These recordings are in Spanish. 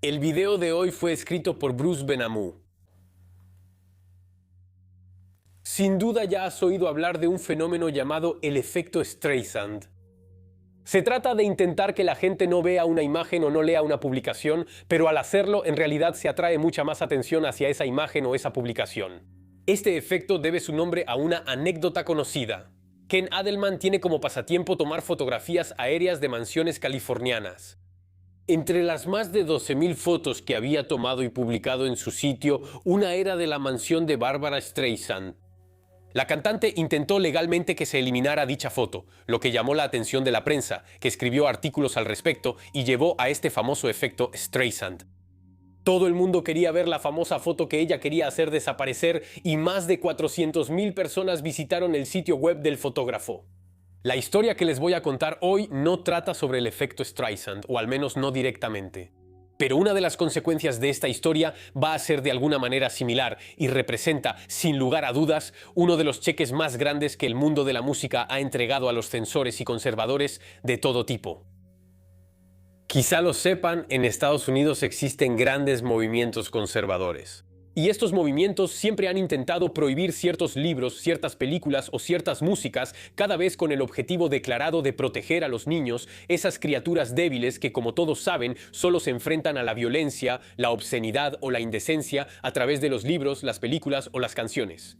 El video de hoy fue escrito por Bruce Benamou. Sin duda ya has oído hablar de un fenómeno llamado el efecto Streisand. Se trata de intentar que la gente no vea una imagen o no lea una publicación, pero al hacerlo en realidad se atrae mucha más atención hacia esa imagen o esa publicación. Este efecto debe su nombre a una anécdota conocida. Ken Adelman tiene como pasatiempo tomar fotografías aéreas de mansiones californianas. Entre las más de 12.000 fotos que había tomado y publicado en su sitio, una era de la mansión de Barbara Streisand. La cantante intentó legalmente que se eliminara dicha foto, lo que llamó la atención de la prensa, que escribió artículos al respecto y llevó a este famoso efecto Streisand. Todo el mundo quería ver la famosa foto que ella quería hacer desaparecer y más de 400.000 personas visitaron el sitio web del fotógrafo. La historia que les voy a contar hoy no trata sobre el efecto Streisand, o al menos no directamente. Pero una de las consecuencias de esta historia va a ser de alguna manera similar y representa, sin lugar a dudas, uno de los cheques más grandes que el mundo de la música ha entregado a los censores y conservadores de todo tipo. Quizá lo sepan, en Estados Unidos existen grandes movimientos conservadores. Y estos movimientos siempre han intentado prohibir ciertos libros, ciertas películas o ciertas músicas, cada vez con el objetivo declarado de proteger a los niños, esas criaturas débiles que, como todos saben, solo se enfrentan a la violencia, la obscenidad o la indecencia a través de los libros, las películas o las canciones.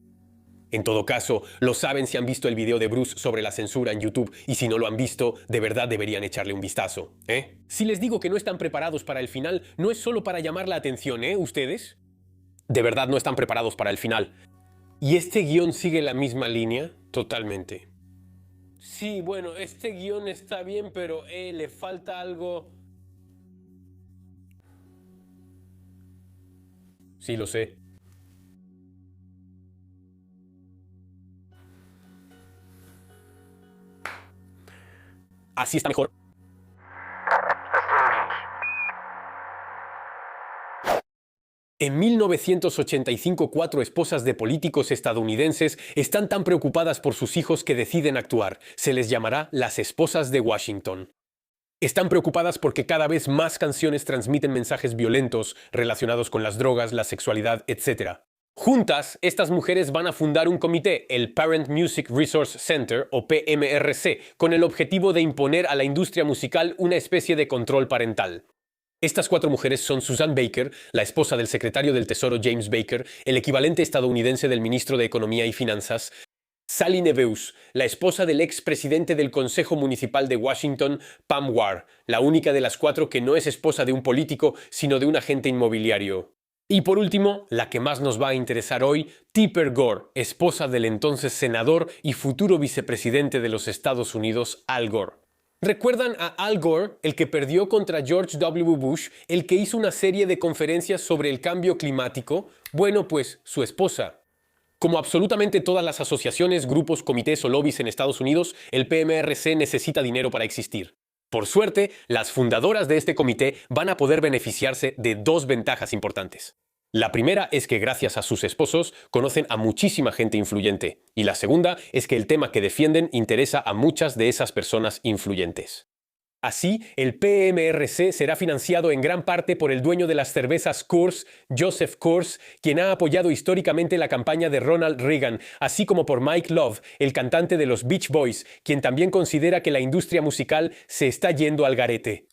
En todo caso, lo saben si han visto el video de Bruce sobre la censura en YouTube, y si no lo han visto, de verdad deberían echarle un vistazo, ¿eh? Si les digo que no están preparados para el final, no es solo para llamar la atención, ¿eh? ¿Ustedes? De verdad no están preparados para el final. ¿Y este guión sigue la misma línea? Totalmente. Sí, bueno, este guión está bien, pero le falta algo. Sí, lo sé. Así está mejor. En 1985, 4 esposas de políticos estadounidenses están tan preocupadas por sus hijos que deciden actuar. Se les llamará las esposas de Washington. Están preocupadas porque cada vez más canciones transmiten mensajes violentos relacionados con las drogas, la sexualidad, etc. Juntas, estas mujeres van a fundar un comité, el Parent Music Resource Center, o PMRC, con el objetivo de imponer a la industria musical una especie de control parental. Estas 4 mujeres son Susan Baker, la esposa del secretario del Tesoro James Baker, el equivalente estadounidense del ministro de Economía y Finanzas; Sally Neveus, la esposa del expresidente del Consejo Municipal de Washington, Pam Ward, la única de las 4 que no es esposa de un político, sino de un agente inmobiliario. Y por último, la que más nos va a interesar hoy, Tipper Gore, esposa del entonces senador y futuro vicepresidente de los Estados Unidos, Al Gore. ¿Recuerdan a Al Gore, el que perdió contra George W. Bush, el que hizo una serie de conferencias sobre el cambio climático? Bueno, pues su esposa. Como absolutamente todas las asociaciones, grupos, comités o lobbies en Estados Unidos, el PMRC necesita dinero para existir. Por suerte, las fundadoras de este comité van a poder beneficiarse de 2 ventajas importantes. La primera es que gracias a sus esposos conocen a muchísima gente influyente, y la segunda es que el tema que defienden interesa a muchas de esas personas influyentes. Así, el PMRC será financiado en gran parte por el dueño de las cervezas Coors, Joseph Coors, quien ha apoyado históricamente la campaña de Ronald Reagan, así como por Mike Love, el cantante de los Beach Boys, quien también considera que la industria musical se está yendo al garete.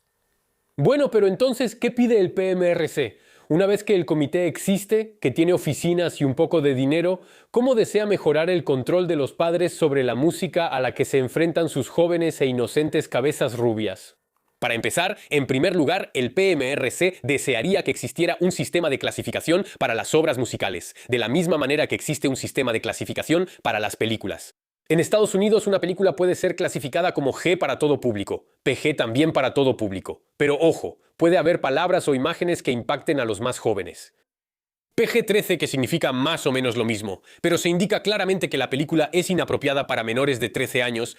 Bueno, pero entonces, ¿qué pide el PMRC? Una vez que el comité existe, que tiene oficinas y un poco de dinero, ¿cómo desea mejorar el control de los padres sobre la música a la que se enfrentan sus jóvenes e inocentes cabezas rubias? Para empezar, en primer lugar, el PMRC desearía que existiera un sistema de clasificación para las obras musicales, de la misma manera que existe un sistema de clasificación para las películas. En Estados Unidos, una película puede ser clasificada como G para todo público, PG también para todo público. Pero ojo, puede haber palabras o imágenes que impacten a los más jóvenes. PG-13, que significa más o menos lo mismo, pero se indica claramente que la película es inapropiada para menores de 13 años.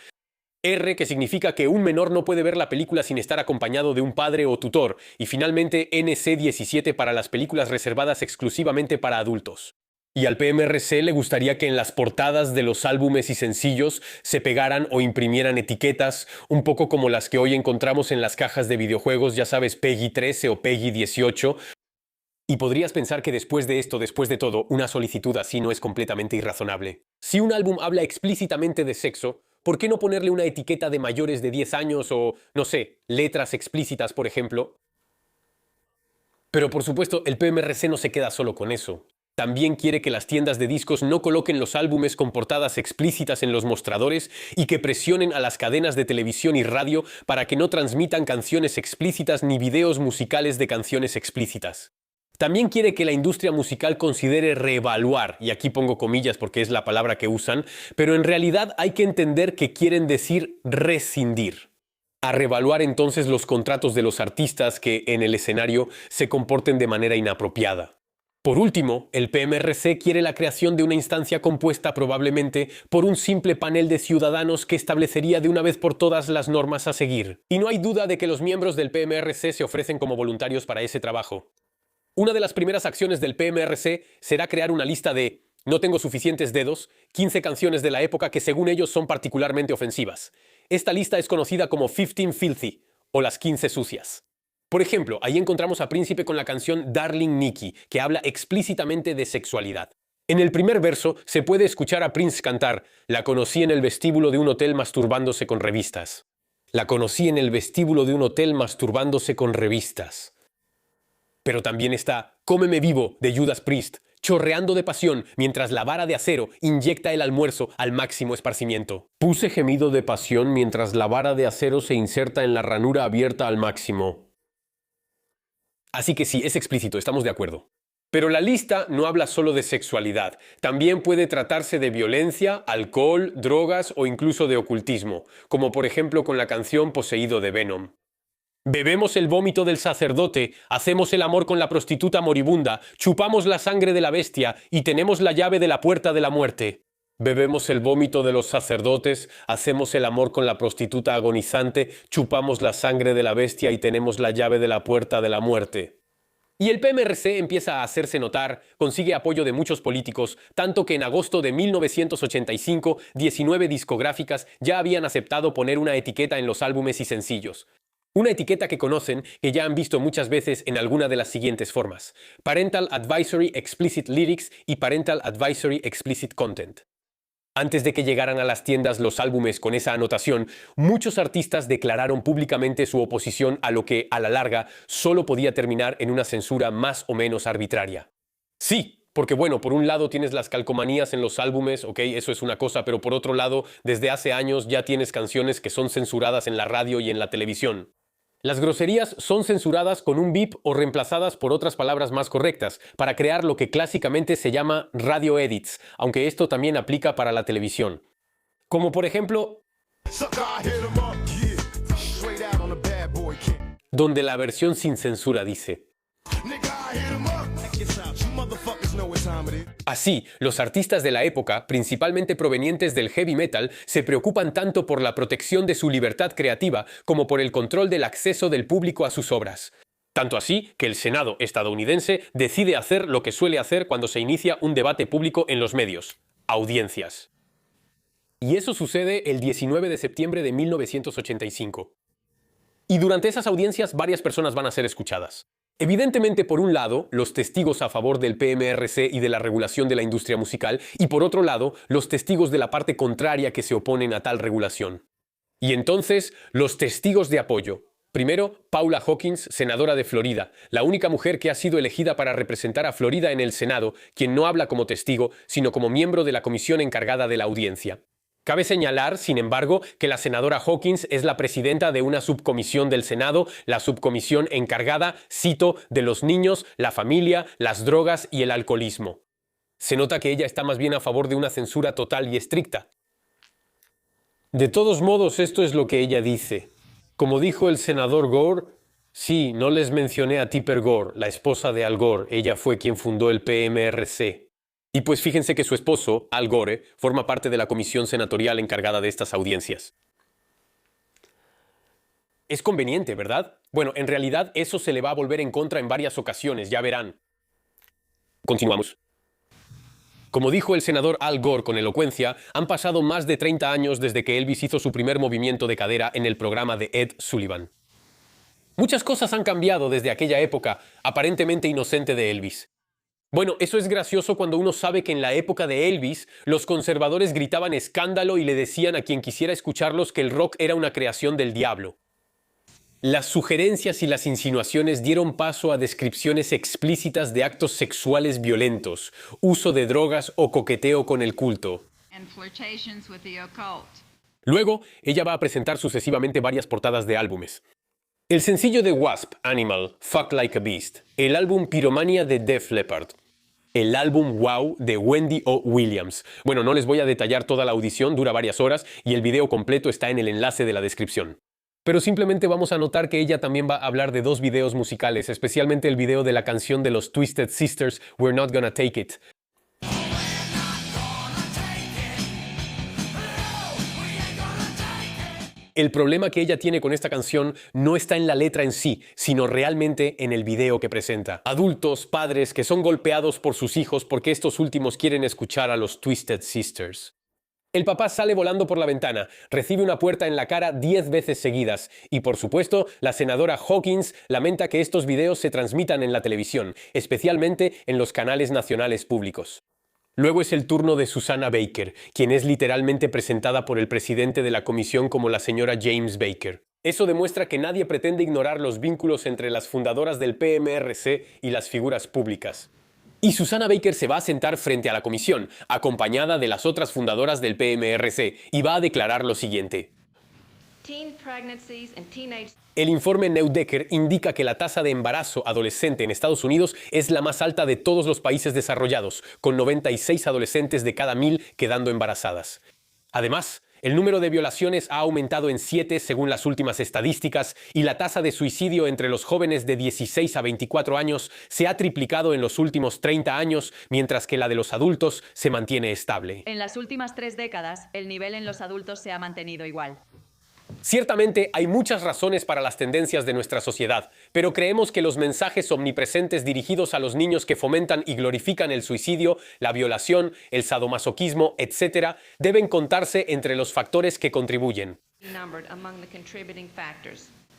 R, que significa que un menor no puede ver la película sin estar acompañado de un padre o tutor. Y finalmente NC-17 para las películas reservadas exclusivamente para adultos. Y al PMRC le gustaría que en las portadas de los álbumes y sencillos se pegaran o imprimieran etiquetas, un poco como las que hoy encontramos en las cajas de videojuegos, ya sabes, PEGI 13 o PEGI 18. Y podrías pensar que después de esto, después de todo, una solicitud así no es completamente irrazonable. Si un álbum habla explícitamente de sexo, ¿por qué no ponerle una etiqueta de mayores de 10 años o, no sé, letras explícitas, por ejemplo? Pero por supuesto, el PMRC no se queda solo con eso. También quiere que las tiendas de discos no coloquen los álbumes con portadas explícitas en los mostradores y que presionen a las cadenas de televisión y radio para que no transmitan canciones explícitas ni videos musicales de canciones explícitas. También quiere que la industria musical considere reevaluar, y aquí pongo comillas porque es la palabra que usan, pero en realidad hay que entender que quieren decir rescindir. A reevaluar entonces los contratos de los artistas que en el escenario se comporten de manera inapropiada. Por último, el PMRC quiere la creación de una instancia compuesta probablemente por un simple panel de ciudadanos que establecería de una vez por todas las normas a seguir. Y no hay duda de que los miembros del PMRC se ofrecen como voluntarios para ese trabajo. Una de las primeras acciones del PMRC será crear una lista de "no tengo suficientes dedos", 15 canciones de la época que según ellos son particularmente ofensivas. Esta lista es conocida como 15 Filthy, o las 15 sucias. Por ejemplo, ahí encontramos a Príncipe con la canción Darling Nikki, que habla explícitamente de sexualidad. En el primer verso se puede escuchar a Prince cantar "la conocí en el vestíbulo de un hotel masturbándose con revistas". La conocí en el vestíbulo de un hotel masturbándose con revistas. Pero también está "Cómeme vivo" de Judas Priest, chorreando de pasión mientras la vara de acero inyecta el almuerzo al máximo esparcimiento. Puse gemido de pasión mientras la vara de acero se inserta en la ranura abierta al máximo. Así que sí, es explícito, estamos de acuerdo. Pero la lista no habla solo de sexualidad, también puede tratarse de violencia, alcohol, drogas o incluso de ocultismo, como por ejemplo con la canción Poseído de Venom. Bebemos el vómito del sacerdote, hacemos el amor con la prostituta moribunda, chupamos la sangre de la bestia y tenemos la llave de la puerta de la muerte. Bebemos el vómito de los sacerdotes, hacemos el amor con la prostituta agonizante, chupamos la sangre de la bestia y tenemos la llave de la puerta de la muerte. Y el PMRC empieza a hacerse notar, consigue apoyo de muchos políticos, tanto que en agosto de 1985, 19 discográficas ya habían aceptado poner una etiqueta en los álbumes y sencillos. Una etiqueta que conocen, que ya han visto muchas veces en alguna de las siguientes formas: Parental Advisory Explicit Lyrics y Parental Advisory Explicit Content. Antes de que llegaran a las tiendas los álbumes con esa anotación, muchos artistas declararon públicamente su oposición a lo que, a la larga, solo podía terminar en una censura más o menos arbitraria. Sí, porque bueno, por un lado tienes las calcomanías en los álbumes, ok, eso es una cosa, pero por otro lado, desde hace años ya tienes canciones que son censuradas en la radio y en la televisión. Las groserías son censuradas con un bip o reemplazadas por otras palabras más correctas, para crear lo que clásicamente se llama radio edits, aunque esto también aplica para la televisión. Como por ejemplo, donde la versión sin censura dice: Así, los artistas de la época, principalmente provenientes del heavy metal, se preocupan tanto por la protección de su libertad creativa como por el control del acceso del público a sus obras. Tanto así que el Senado estadounidense decide hacer lo que suele hacer cuando se inicia un debate público en los medios: audiencias. Y eso sucede el 19 de septiembre de 1985. Y durante esas audiencias varias personas van a ser escuchadas. Evidentemente, por un lado, los testigos a favor del PMRC y de la regulación de la industria musical, y por otro lado, los testigos de la parte contraria que se oponen a tal regulación. Y entonces, los testigos de apoyo. Primero, Paula Hawkins, senadora de Florida, la única mujer que ha sido elegida para representar a Florida en el Senado, quien no habla como testigo, sino como miembro de la comisión encargada de la audiencia. Cabe señalar, sin embargo, que la senadora Hawkins es la presidenta de una subcomisión del Senado, la subcomisión encargada, cito, de los niños, la familia, las drogas y el alcoholismo. Se nota que ella está más bien a favor de una censura total y estricta. De todos modos, esto es lo que ella dice. Como dijo el senador Gore, sí, no les mencioné a Tipper Gore, la esposa de Al Gore, ella fue quien fundó el PMRC. Y pues fíjense que su esposo, Al Gore, forma parte de la comisión senatorial encargada de estas audiencias. Es conveniente, ¿verdad? Bueno, en realidad eso se le va a volver en contra en varias ocasiones, ya verán. Continuamos. Como dijo el senador Al Gore con elocuencia, han pasado más de 30 años desde que Elvis hizo su primer movimiento de cadera en el programa de Ed Sullivan. Muchas cosas han cambiado desde aquella época aparentemente inocente de Elvis. Bueno, eso es gracioso cuando uno sabe que en la época de Elvis, los conservadores gritaban escándalo y le decían a quien quisiera escucharlos que el rock era una creación del diablo. Las sugerencias y las insinuaciones dieron paso a descripciones explícitas de actos sexuales violentos, uso de drogas o coqueteo con el culto. Luego, ella va a presentar sucesivamente varias portadas de álbumes. El sencillo de Wasp, Animal, Fuck Like a Beast, el álbum Pyromania de Def Leppard, el álbum Wow de Wendy O. Williams. Bueno, no les voy a detallar toda la audición, dura varias horas y el video completo está en el enlace de la descripción. Pero simplemente vamos a notar que ella también va a hablar de dos videos musicales, especialmente el video de la canción de los Twisted Sisters, We're Not Gonna Take It. El problema que ella tiene con esta canción no está en la letra en sí, sino realmente en el video que presenta. Adultos, padres que son golpeados por sus hijos porque estos últimos quieren escuchar a los Twisted Sisters. El papá sale volando por la ventana, recibe una puerta en la cara 10 veces seguidas y, por supuesto, la senadora Hawkins lamenta que estos videos se transmitan en la televisión, especialmente en los canales nacionales públicos. Luego es el turno de Susannah Baker, quien es literalmente presentada por el presidente de la comisión como la señora James Baker. Eso demuestra que nadie pretende ignorar los vínculos entre las fundadoras del PMRC y las figuras públicas. Y Susannah Baker se va a sentar frente a la comisión, acompañada de las otras fundadoras del PMRC, y va a declarar lo siguiente. El informe Neudecker indica que la tasa de embarazo adolescente en Estados Unidos es la más alta de todos los países desarrollados, con 96 adolescentes de cada 1000 quedando embarazadas. Además, el número de violaciones ha aumentado en 7 según las últimas estadísticas y la tasa de suicidio entre los jóvenes de 16 a 24 años se ha triplicado en los últimos 30 años, mientras que la de los adultos se mantiene estable. En las últimas 3 décadas, el nivel en los adultos se ha mantenido igual. Ciertamente hay muchas razones para las tendencias de nuestra sociedad, pero creemos que los mensajes omnipresentes dirigidos a los niños que fomentan y glorifican el suicidio, la violación, el sadomasoquismo, etc., deben contarse entre los factores que contribuyen.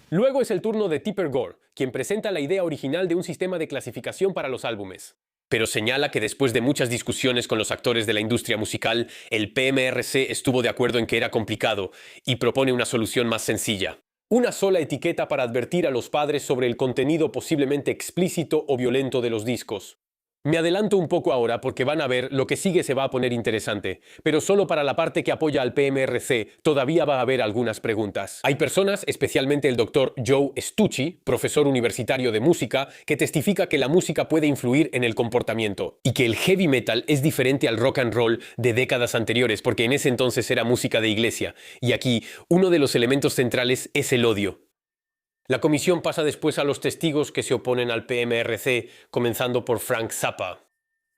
Luego es el turno de Tipper Gore, quien presenta la idea original de un sistema de clasificación para los álbumes. Pero señala que después de muchas discusiones con los actores de la industria musical, el PMRC estuvo de acuerdo en que era complicado y propone una solución más sencilla. Una sola etiqueta para advertir a los padres sobre el contenido posiblemente explícito o violento de los discos. Me adelanto un poco ahora porque van a ver, lo que sigue se va a poner interesante, pero solo para la parte que apoya al PMRC todavía va a haber algunas preguntas. Hay personas, especialmente el Dr. Joe Stucci, profesor universitario de música, que testifica que la música puede influir en el comportamiento y que el heavy metal es diferente al rock and roll de décadas anteriores porque en ese entonces era música de iglesia y aquí uno de los elementos centrales es el odio. La comisión pasa después a los testigos que se oponen al PMRC, comenzando por Frank Zappa.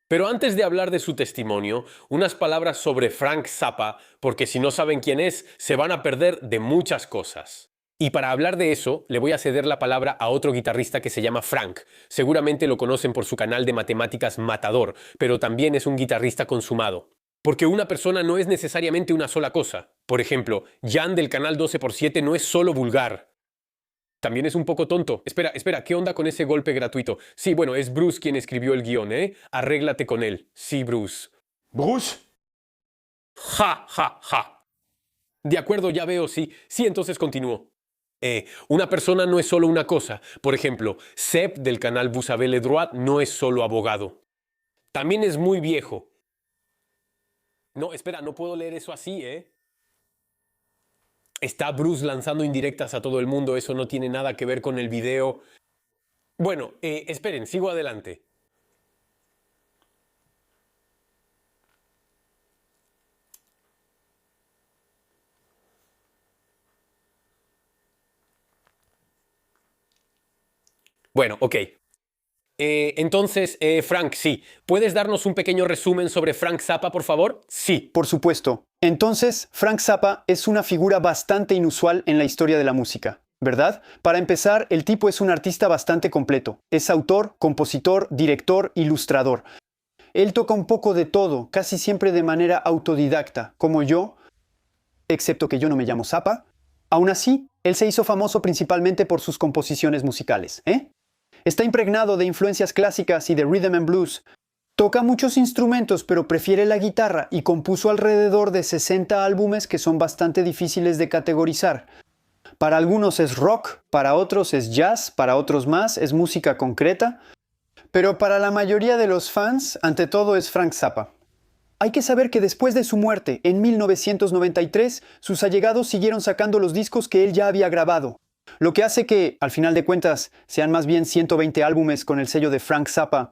Pero antes de hablar de su testimonio, unas palabras sobre Frank Zappa, porque si no saben quién es, se van a perder de muchas cosas. Y para hablar de eso, le voy a ceder la palabra a otro guitarrista que se llama Frank. Seguramente lo conocen por su canal de matemáticas Matador, pero también es un guitarrista consumado. Porque una persona no es necesariamente una sola cosa. Por ejemplo, Jan del canal 12x7 no es solo vulgar. También es un poco tonto. Espera, ¿qué onda con ese golpe gratuito? Sí, bueno, es Bruce quien escribió el guión, ¿eh? Arréglate con él. Sí, Bruce. ¿Bruce? Ja, ja, ja. De acuerdo, ya veo, sí. Sí, entonces continúo. Una persona no es solo una cosa. Por ejemplo, Sepp del canal Vous avez le droit no es solo abogado. También es muy viejo. No, espera, no puedo leer eso así, ¿eh? Está Bruce lanzando indirectas a todo el mundo, eso no tiene nada que ver con el video. Bueno, esperen, sigo adelante. Bueno, ok. Entonces, Frank, sí. ¿Puedes darnos un pequeño resumen sobre Frank Zappa, por favor? Sí, por supuesto. Entonces, Frank Zappa es una figura bastante inusual en la historia de la música, ¿verdad? Para empezar, el tipo es un artista bastante completo. Es autor, compositor, director, ilustrador. Él toca un poco de todo, casi siempre de manera autodidacta, como yo, excepto que yo no me llamo Zappa. Aún así, él se hizo famoso principalmente por sus composiciones musicales, ¿eh? Está impregnado de influencias clásicas y de rhythm and blues. Toca muchos instrumentos, pero prefiere la guitarra y compuso alrededor de 60 álbumes que son bastante difíciles de categorizar. Para algunos es rock, para otros es jazz, para otros más es música concreta, pero para la mayoría de los fans, ante todo es Frank Zappa. Hay que saber que después de su muerte, en 1993, sus allegados siguieron sacando los discos que él ya había grabado, lo que hace que, al final de cuentas, sean más bien 120 álbumes con el sello de Frank Zappa.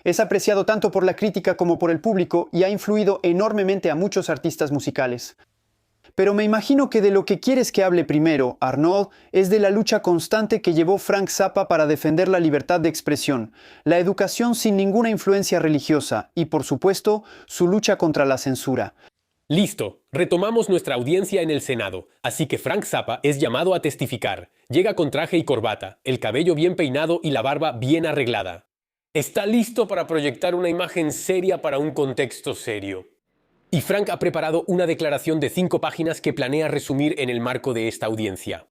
Es apreciado tanto por la crítica como por el público y ha influido enormemente a muchos artistas musicales. Pero me imagino que de lo que quieres que hable primero, Arnold, es de la lucha constante que llevó Frank Zappa para defender la libertad de expresión, la educación sin ninguna influencia religiosa y, por supuesto, su lucha contra la censura. Listo, retomamos nuestra audiencia en el Senado, así que Frank Zappa es llamado a testificar. Llega con traje y corbata, el cabello bien peinado y la barba bien arreglada. Está listo para proyectar una imagen seria para un contexto serio. Y Frank ha preparado una declaración de 5 páginas que planea resumir en el marco de esta audiencia.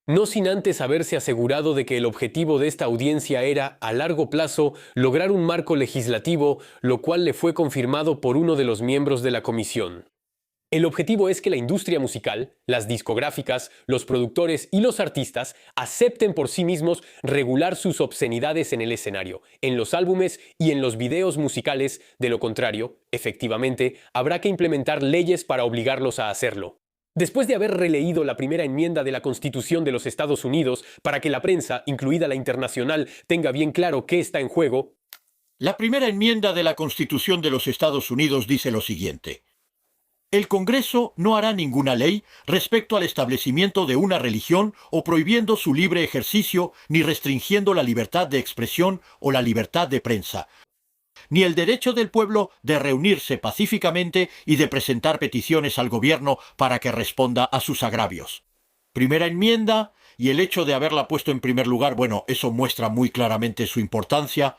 No sin antes haberse asegurado de que el objetivo de esta audiencia era, a largo plazo, lograr un marco legislativo, lo cual le fue confirmado por uno de los miembros de la comisión. El objetivo es que la industria musical, las discográficas, los productores y los artistas acepten por sí mismos regular sus obscenidades en el escenario, en los álbumes y en los videos musicales. De lo contrario, efectivamente, habrá que implementar leyes para obligarlos a hacerlo. Después de haber releído la primera enmienda de la Constitución de los Estados Unidos para que la prensa, incluida la internacional, tenga bien claro qué está en juego, la primera enmienda de la Constitución de los Estados Unidos dice lo siguiente: el Congreso no hará ninguna ley respecto al establecimiento de una religión o prohibiendo su libre ejercicio ni restringiendo la libertad de expresión o la libertad de prensa, ni el derecho del pueblo de reunirse pacíficamente y de presentar peticiones al gobierno para que responda a sus agravios. Primera enmienda, y el hecho de haberla puesto en primer lugar, bueno, eso muestra muy claramente su importancia.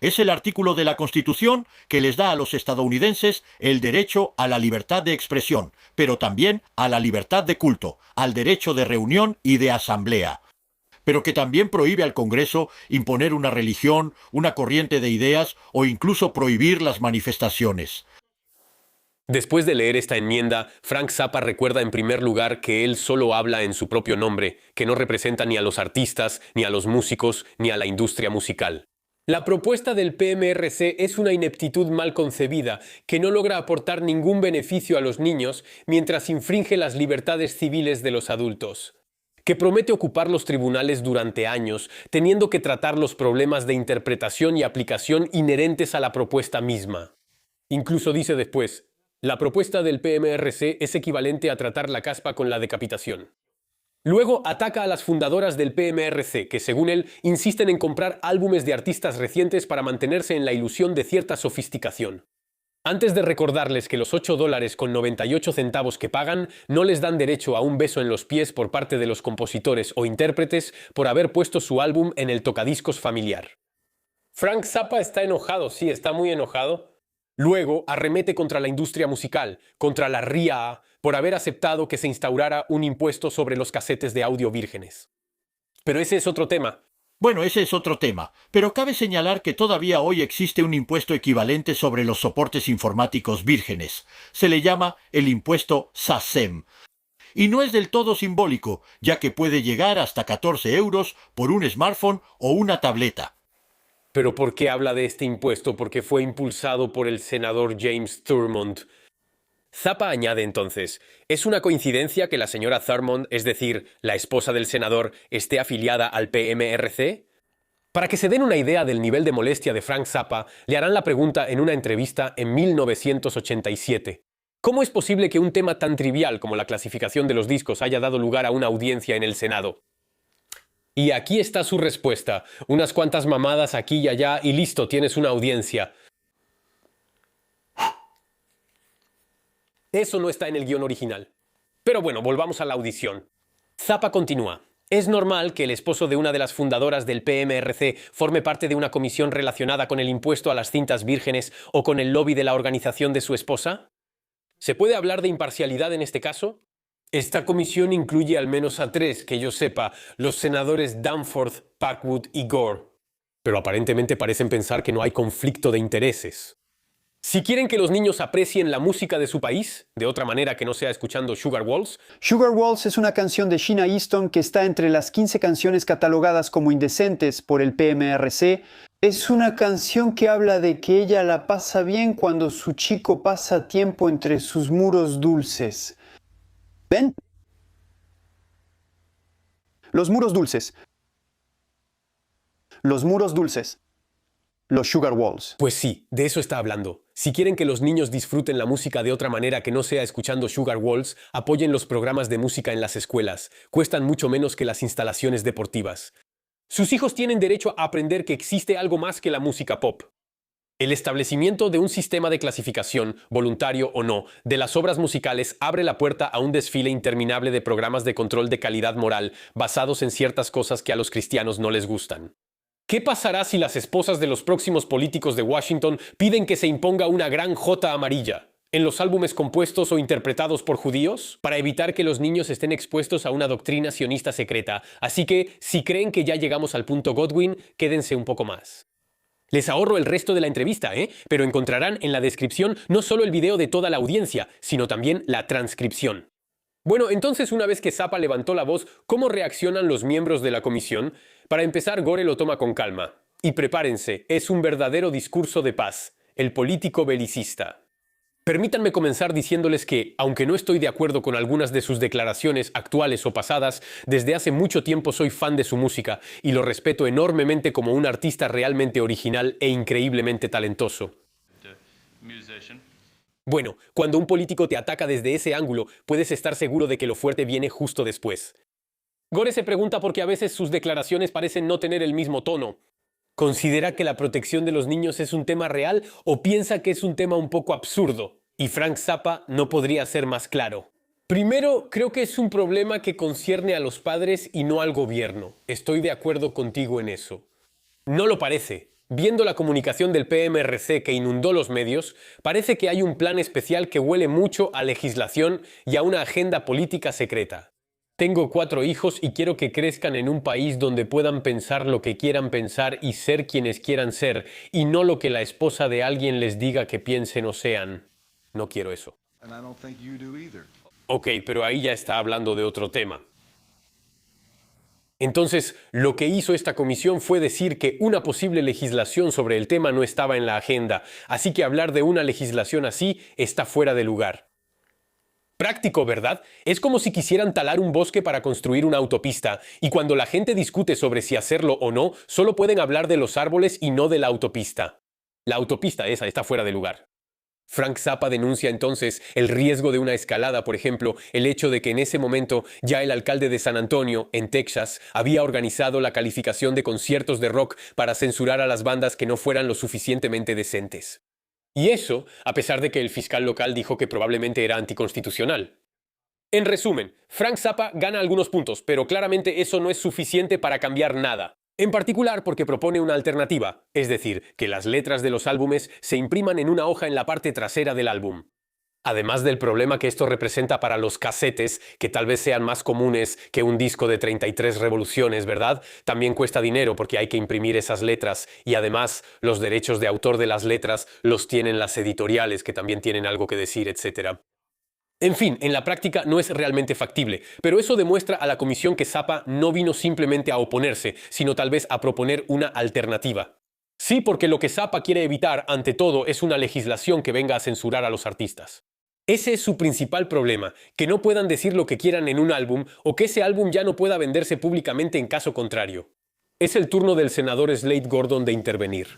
Es el artículo de la Constitución que les da a los estadounidenses el derecho a la libertad de expresión, pero también a la libertad de culto, al derecho de reunión y de asamblea, pero que también prohíbe al Congreso imponer una religión, una corriente de ideas o incluso prohibir las manifestaciones. Después de leer esta enmienda, Frank Zappa recuerda en primer lugar que él solo habla en su propio nombre, que no representa ni a los artistas, ni a los músicos, ni a la industria musical. La propuesta del PMRC es una ineptitud mal concebida que no logra aportar ningún beneficio a los niños mientras infringe las libertades civiles de los adultos, que promete ocupar los tribunales durante años, teniendo que tratar los problemas de interpretación y aplicación inherentes a la propuesta misma. Incluso dice después, la propuesta del PMRC es equivalente a tratar la caspa con la decapitación. Luego ataca a las fundadoras del PMRC, que según él insisten en comprar álbumes de artistas recientes para mantenerse en la ilusión de cierta sofisticación. Antes de recordarles que los $8.98 que pagan no les dan derecho a un beso en los pies por parte de los compositores o intérpretes por haber puesto su álbum en el tocadiscos familiar. Frank Zappa está enojado, sí, está muy enojado. Luego arremete contra la industria musical, contra la RIAA, por haber aceptado que se instaurara un impuesto sobre los casetes de audio vírgenes. Pero ese es otro tema. Bueno, ese es otro tema, pero cabe señalar que todavía hoy existe un impuesto equivalente sobre los soportes informáticos vírgenes. Se le llama el impuesto SACEM. Y no es del todo simbólico, ya que puede llegar hasta 14 euros por un smartphone o una tableta. ¿Pero por qué habla de este impuesto? Porque fue impulsado por el senador James Thurmond. Zappa añade entonces, ¿es una coincidencia que la señora Thurmond, es decir, la esposa del senador, esté afiliada al PMRC? Para que se den una idea del nivel de molestia de Frank Zappa, le harán la pregunta en una entrevista en 1987. ¿Cómo es posible que un tema tan trivial como la clasificación de los discos haya dado lugar a una audiencia en el Senado? Y aquí está su respuesta. Unas cuantas mamadas aquí y allá y listo, tienes una audiencia. Eso no está en el guión original. Pero bueno, volvamos a la audición. Zappa continúa. Es normal que el esposo de una de las fundadoras del PMRC forme parte de una comisión relacionada con el impuesto a las cintas vírgenes o con el lobby de la organización de su esposa. ¿Se puede hablar de imparcialidad en este caso? Esta comisión incluye al menos a 3, que yo sepa, los senadores Danforth, Packwood y Gore. Pero aparentemente parecen pensar que no hay conflicto de intereses. Si quieren que los niños aprecien la música de su país, de otra manera que no sea escuchando Sugar Walls, Sugar Walls es una canción de Sheena Easton que está entre las 15 canciones catalogadas como indecentes por el PMRC. Es una canción que habla de que ella la pasa bien cuando su chico pasa tiempo entre sus muros dulces. ¿Ven? Los muros dulces. Los muros dulces. Los Sugar Walls. pues sí, de eso está hablando. Si quieren que los niños disfruten la música de otra manera que no sea escuchando Sugar Walls, apoyen los programas de música en las escuelas. Cuestan mucho menos que las instalaciones deportivas. Sus hijos tienen derecho a aprender que existe algo más que la música pop. El establecimiento de un sistema de clasificación, voluntario o no, de las obras musicales abre la puerta a un desfile interminable de programas de control de calidad moral basados en ciertas cosas que a los cristianos no les gustan. ¿Qué pasará si las esposas de los próximos políticos de Washington piden que se imponga una gran J amarilla en los álbumes compuestos o interpretados por judíos para evitar que los niños estén expuestos a una doctrina sionista secreta? Así que, si creen que ya llegamos al punto Godwin, quédense un poco más. Les ahorro el resto de la entrevista, pero encontrarán en la descripción no solo el video de toda la audiencia, sino también la transcripción. Bueno, entonces una vez que Zappa levantó la voz, ¿cómo reaccionan los miembros de la comisión? Para empezar, Gore lo toma con calma. Y prepárense, es un verdadero discurso de paz, el político belicista. Permítanme comenzar diciéndoles que, aunque no estoy de acuerdo con algunas de sus declaraciones actuales o pasadas, desde hace mucho tiempo soy fan de su música y lo respeto enormemente como un artista realmente original e increíblemente talentoso. Bueno, cuando un político te ataca desde ese ángulo, puedes estar seguro de que lo fuerte viene justo después. Gore se pregunta por qué a veces sus declaraciones parecen no tener el mismo tono. ¿Considera que la protección de los niños es un tema real o piensa que es un tema un poco absurdo? Y Frank Zappa no podría ser más claro. Primero, creo que es un problema que concierne a los padres y no al gobierno. Estoy de acuerdo contigo en eso. No lo parece. Viendo la comunicación del PMRC que inundó los medios, parece que hay un plan especial que huele mucho a legislación y a una agenda política secreta. Tengo 4 hijos y quiero que crezcan en un país donde puedan pensar lo que quieran pensar y ser quienes quieran ser, y no lo que la esposa de alguien les diga que piensen o sean. No quiero eso. Ok, pero ahí ya está hablando de otro tema. Entonces, lo que hizo esta comisión fue decir que una posible legislación sobre el tema no estaba en la agenda, así que hablar de una legislación así está fuera de lugar. Práctico, ¿verdad? Es como si quisieran talar un bosque para construir una autopista, y cuando la gente discute sobre si hacerlo o no, solo pueden hablar de los árboles y no de la autopista. La autopista esa está fuera de lugar. Frank Zappa denuncia entonces el riesgo de una escalada, por ejemplo, el hecho de que en ese momento ya el alcalde de San Antonio, en Texas, había organizado la calificación de conciertos de rock para censurar a las bandas que no fueran lo suficientemente decentes. Y eso, a pesar de que el fiscal local dijo que probablemente era anticonstitucional. En resumen, Frank Zappa gana algunos puntos, pero claramente eso no es suficiente para cambiar nada. En particular porque propone una alternativa, es decir, que las letras de los álbumes se impriman en una hoja en la parte trasera del álbum. Además del problema que esto representa para los casetes, que tal vez sean más comunes que un disco de 33 revoluciones, ¿verdad? También cuesta dinero porque hay que imprimir esas letras y además los derechos de autor de las letras los tienen las editoriales que también tienen algo que decir, etc. En fin, en la práctica no es realmente factible, pero eso demuestra a la comisión que Zappa no vino simplemente a oponerse, sino tal vez a proponer una alternativa. Sí, porque lo que Zappa quiere evitar, ante todo, es una legislación que venga a censurar a los artistas. Ese es su principal problema, que no puedan decir lo que quieran en un álbum o que ese álbum ya no pueda venderse públicamente en caso contrario. Es el turno del senador Slade Gordon de intervenir.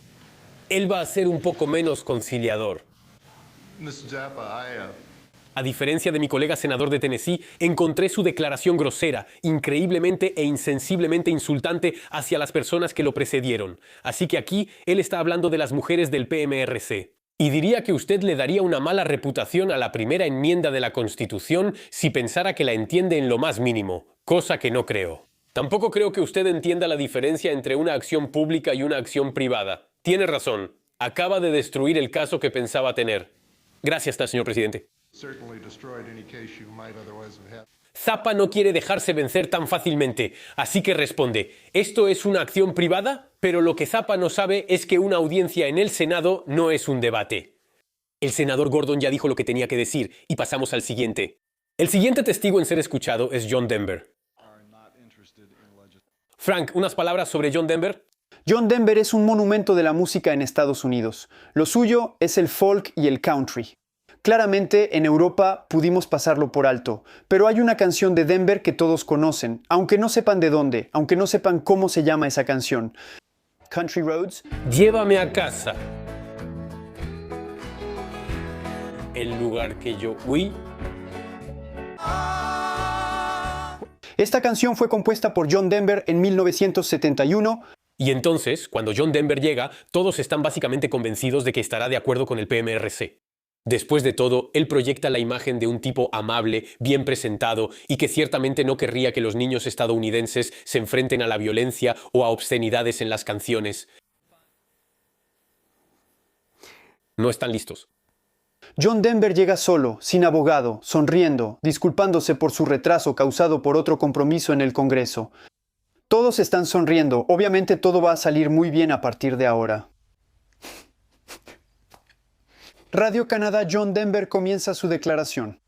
Él va a ser un poco menos conciliador. A diferencia de mi colega senador de Tennessee, encontré su declaración grosera, increíblemente e insensiblemente insultante hacia las personas que lo precedieron. Así que aquí él está hablando de las mujeres del PMRC. Y diría que usted le daría una mala reputación a la primera enmienda de la Constitución si pensara que la entiende en lo más mínimo, cosa que no creo. Tampoco creo que usted entienda la diferencia entre una acción pública y una acción privada. Tiene razón. Acaba de destruir el caso que pensaba tener. Gracias, señor presidente. Zappa no quiere dejarse vencer tan fácilmente, así que responde, ¿esto es una acción privada? Pero lo que Zappa no sabe es que una audiencia en el Senado no es un debate. El senador Gordon ya dijo lo que tenía que decir, y pasamos al siguiente. El siguiente testigo en ser escuchado es John Denver. Frank, ¿unas palabras sobre John Denver? John Denver es un monumento de la música en Estados Unidos. Lo suyo es el folk y el country. Claramente, en Europa pudimos pasarlo por alto, pero hay una canción de Denver que todos conocen, aunque no sepan de dónde, aunque no sepan cómo se llama esa canción. Country Roads. Llévame a casa. El lugar que yo huí. Esta canción fue compuesta por John Denver en 1971. Y entonces, cuando John Denver llega, todos están básicamente convencidos de que estará de acuerdo con el PMRC. Después de todo, él proyecta la imagen de un tipo amable, bien presentado y que ciertamente no querría que los niños estadounidenses se enfrenten a la violencia o a obscenidades en las canciones. No están listos. John Denver llega solo, sin abogado, sonriendo, disculpándose por su retraso causado por otro compromiso en el Congreso. Todos están sonriendo, obviamente todo va a salir muy bien a partir de ahora. Radio Canadá John Denver comienza su declaración.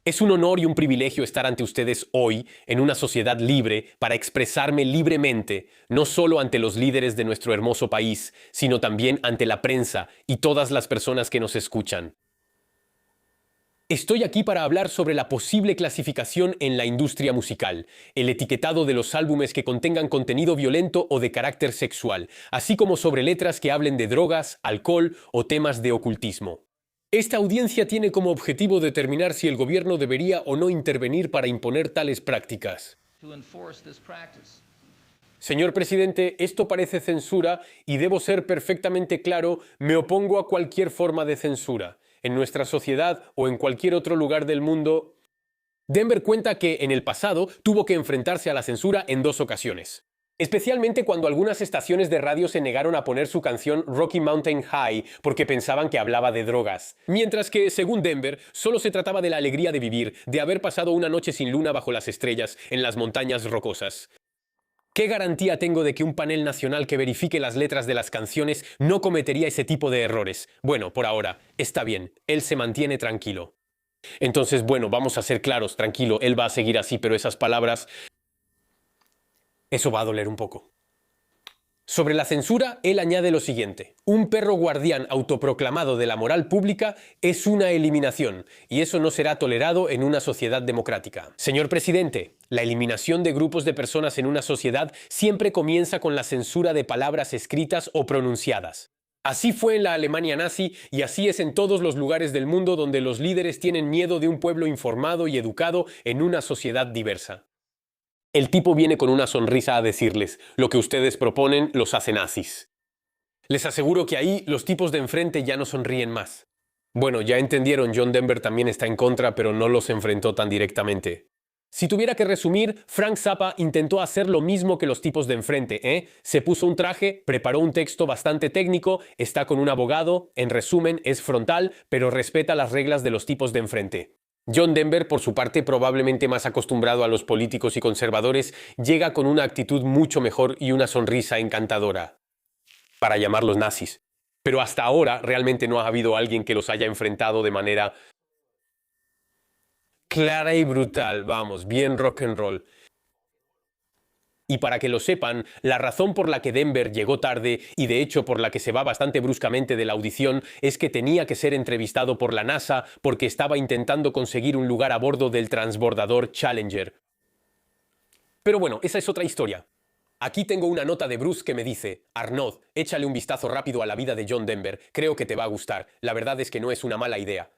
Es un honor y un privilegio estar ante ustedes hoy, en una sociedad libre, para expresarme libremente, no solo ante los líderes de nuestro hermoso país, sino también ante la prensa y todas las personas que nos escuchan. Estoy aquí para hablar sobre la posible clasificación en la industria musical, el etiquetado de los álbumes que contengan contenido violento o de carácter sexual, así como sobre letras que hablen de drogas, alcohol o temas de ocultismo. Esta audiencia tiene como objetivo determinar si el gobierno debería o no intervenir para imponer tales prácticas. Señor presidente, esto parece censura y debo ser perfectamente claro, me opongo a cualquier forma de censura. En nuestra sociedad o en cualquier otro lugar del mundo. Denver cuenta que en el pasado tuvo que enfrentarse a la censura en 2 ocasiones. Especialmente cuando algunas estaciones de radio se negaron a poner su canción Rocky Mountain High porque pensaban que hablaba de drogas. Mientras que, según Denver, solo se trataba de la alegría de vivir, de haber pasado una noche sin luna bajo las estrellas en las montañas rocosas. ¿Qué garantía tengo de que un panel nacional que verifique las letras de las canciones no cometería ese tipo de errores? Bueno, por ahora, está bien, él se mantiene tranquilo. Entonces, bueno, vamos a ser claros, tranquilo, él va a seguir así, pero esas palabras... Eso va a doler un poco. Sobre la censura, él añade lo siguiente. Un perro guardián autoproclamado de la moral pública es una eliminación, y eso no será tolerado en una sociedad democrática. Señor presidente, la eliminación de grupos de personas en una sociedad siempre comienza con la censura de palabras escritas o pronunciadas. Así fue en la Alemania nazi y así es en todos los lugares del mundo donde los líderes tienen miedo de un pueblo informado y educado en una sociedad diversa. El tipo viene con una sonrisa a decirles, lo que ustedes proponen los hace nazis. Les aseguro que ahí los tipos de enfrente ya no sonríen más. Bueno, ya entendieron, John Denver también está en contra, pero no los enfrentó tan directamente. Si tuviera que resumir, Frank Zappa intentó hacer lo mismo que los tipos de enfrente, Se puso un traje, preparó un texto bastante técnico, está con un abogado, en resumen, es frontal, pero respeta las reglas de los tipos de enfrente. John Denver, por su parte, probablemente más acostumbrado a los políticos y conservadores, llega con una actitud mucho mejor y una sonrisa encantadora. Para llamarlos nazis. Pero hasta ahora realmente no ha habido alguien que los haya enfrentado de manera clara y brutal, vamos, bien rock and roll. Y para que lo sepan, la razón por la que Denver llegó tarde, y de hecho por la que se va bastante bruscamente de la audición, es que tenía que ser entrevistado por la NASA porque estaba intentando conseguir un lugar a bordo del transbordador Challenger. Pero bueno, esa es otra historia. Aquí tengo una nota de Bruce que me dice, Arnaud, échale un vistazo rápido a la vida de John Denver, creo que te va a gustar, la verdad es que no es una mala idea.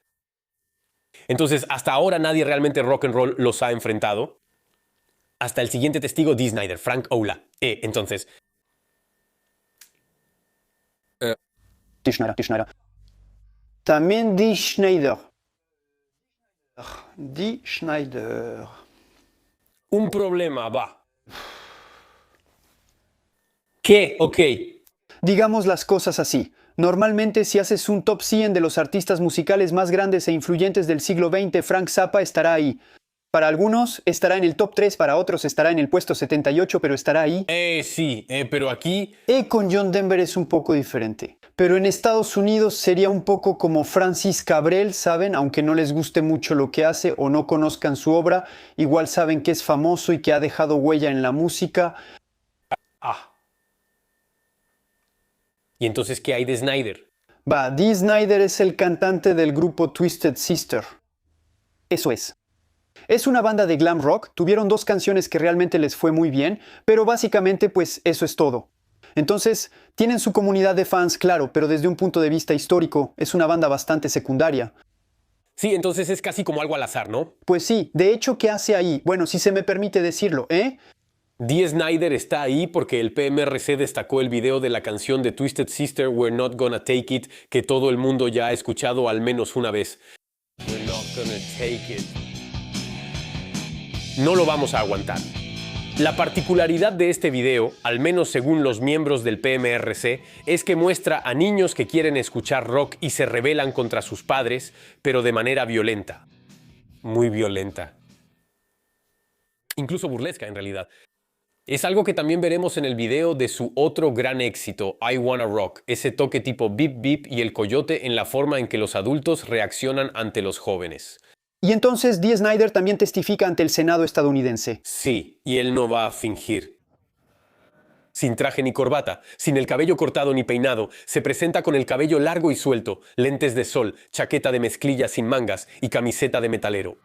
Entonces, hasta ahora nadie realmente rock and roll los ha enfrentado. Hasta el siguiente testigo, Dee Snider, Frank Ola. Entonces... Dee Snider. También Dee Snider. Un problema, va. ¿Qué? Ok. Digamos las cosas así. Normalmente, si haces un top 100 de los artistas musicales más grandes e influyentes del siglo XX, Frank Zappa estará ahí. Para algunos estará en el top 3, para otros estará en el puesto 78, pero estará ahí. Sí, pero aquí... Con John Denver es un poco diferente. Pero en Estados Unidos sería un poco como Francis Cabrel, ¿saben? Aunque no les guste mucho lo que hace o no conozcan su obra, igual saben que es famoso y que ha dejado huella en la música. ¿Y entonces qué hay de Snyder? Dee Snider es el cantante del grupo Twisted Sister. Eso es. Es una banda de glam rock, tuvieron 2 canciones que realmente les fue muy bien, pero básicamente pues eso es todo. Entonces, tienen su comunidad de fans, claro, pero desde un punto de vista histórico, es una banda bastante secundaria. Sí, entonces es casi como algo al azar, ¿no? Pues sí, de hecho, ¿qué hace ahí? Bueno, si se me permite decirlo, ¿eh? Dee Snider está ahí porque el PMRC destacó el video de la canción de Twisted Sister, We're Not Gonna Take It, que todo el mundo ya ha escuchado al menos una vez. We're not gonna take it. No lo vamos a aguantar. La particularidad de este video, al menos según los miembros del PMRC, es que muestra a niños que quieren escuchar rock y se rebelan contra sus padres, pero de manera violenta. Muy violenta. Incluso burlesca, en realidad. Es algo que también veremos en el video de su otro gran éxito, I Wanna Rock, ese toque tipo beep beep y el coyote en la forma en que los adultos reaccionan ante los jóvenes. Y entonces Dee Snider también testifica ante el Senado estadounidense. Sí, y él no va a fingir. Sin traje ni corbata, sin el cabello cortado ni peinado, se presenta con el cabello largo y suelto, lentes de sol, chaqueta de mezclilla sin mangas y camiseta de metalero.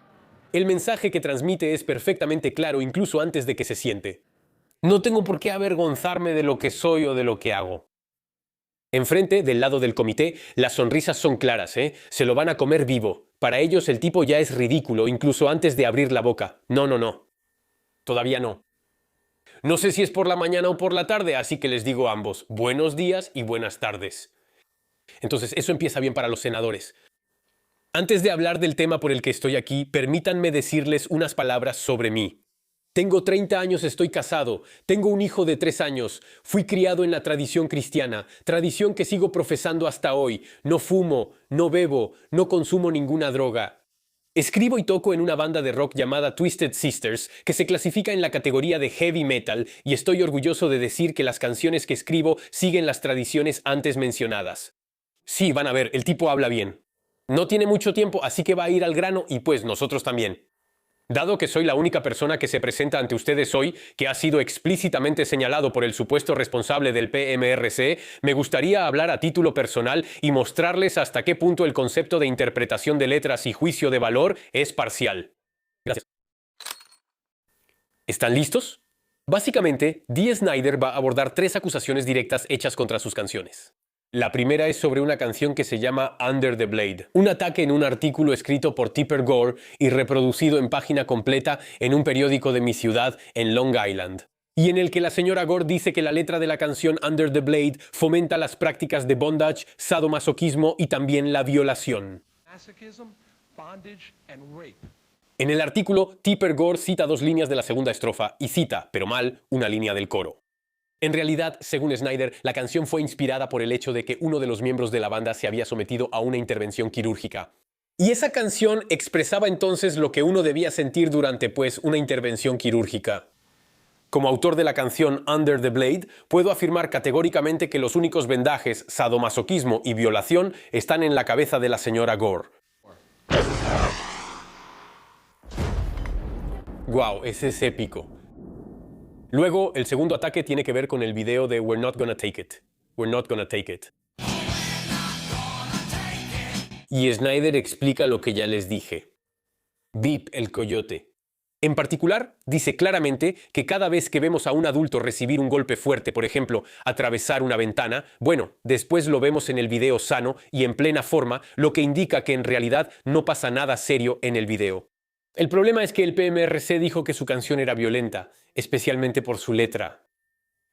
El mensaje que transmite es perfectamente claro incluso antes de que se siente. No tengo por qué avergonzarme de lo que soy o de lo que hago. Enfrente, del lado del comité, las sonrisas son claras, ¿eh? Se lo van a comer vivo. Para ellos el tipo ya es ridículo, incluso antes de abrir la boca. No. Todavía no. No sé si es por la mañana o por la tarde, así que les digo a ambos, buenos días y buenas tardes. Entonces, eso empieza bien para los senadores. Antes de hablar del tema por el que estoy aquí, permítanme decirles unas palabras sobre mí. Tengo 30 años, estoy casado, tengo un hijo de 3 años, fui criado en la tradición cristiana, tradición que sigo profesando hasta hoy. No fumo, no bebo, no consumo ninguna droga. Escribo y toco en una banda de rock llamada Twisted Sisters, que se clasifica en la categoría de heavy metal, y estoy orgulloso de decir que las canciones que escribo siguen las tradiciones antes mencionadas. Sí, van a ver, el tipo habla bien. No tiene mucho tiempo, así que va a ir al grano y pues nosotros también. Dado que soy la única persona que se presenta ante ustedes hoy que ha sido explícitamente señalado por el supuesto responsable del PMRC, me gustaría hablar a título personal y mostrarles hasta qué punto el concepto de interpretación de letras y juicio de valor es parcial. Gracias. ¿Están listos? Básicamente, Dee Snider va a abordar 3 acusaciones directas hechas contra sus canciones. La primera es sobre una canción que se llama Under the Blade, un ataque en un artículo escrito por Tipper Gore y reproducido en página completa en un periódico de mi ciudad en Long Island, y en el que la señora Gore dice que la letra de la canción Under the Blade fomenta las prácticas de bondage, sadomasoquismo y también la violación. En el artículo, Tipper Gore cita 2 líneas de la segunda estrofa y cita, pero mal, una línea del coro. En realidad, según Snyder, la canción fue inspirada por el hecho de que uno de los miembros de la banda se había sometido a una intervención quirúrgica. Y esa canción expresaba entonces lo que uno debía sentir durante, pues, una intervención quirúrgica. Como autor de la canción Under the Blade, puedo afirmar categóricamente que los únicos vendajes, sadomasoquismo y violación están en la cabeza de la señora Gore. Wow, ese es épico. Luego, el segundo ataque tiene que ver con el video de We're Not Gonna Take It. We're Not Gonna Take It. Y Snyder explica lo que ya les dije. Beep el coyote. En particular, dice claramente que cada vez que vemos a un adulto recibir un golpe fuerte, por ejemplo, atravesar una ventana, bueno, después lo vemos en el video sano y en plena forma, lo que indica que en realidad no pasa nada serio en el video. El problema es que el PMRC dijo que su canción era violenta, especialmente por su letra.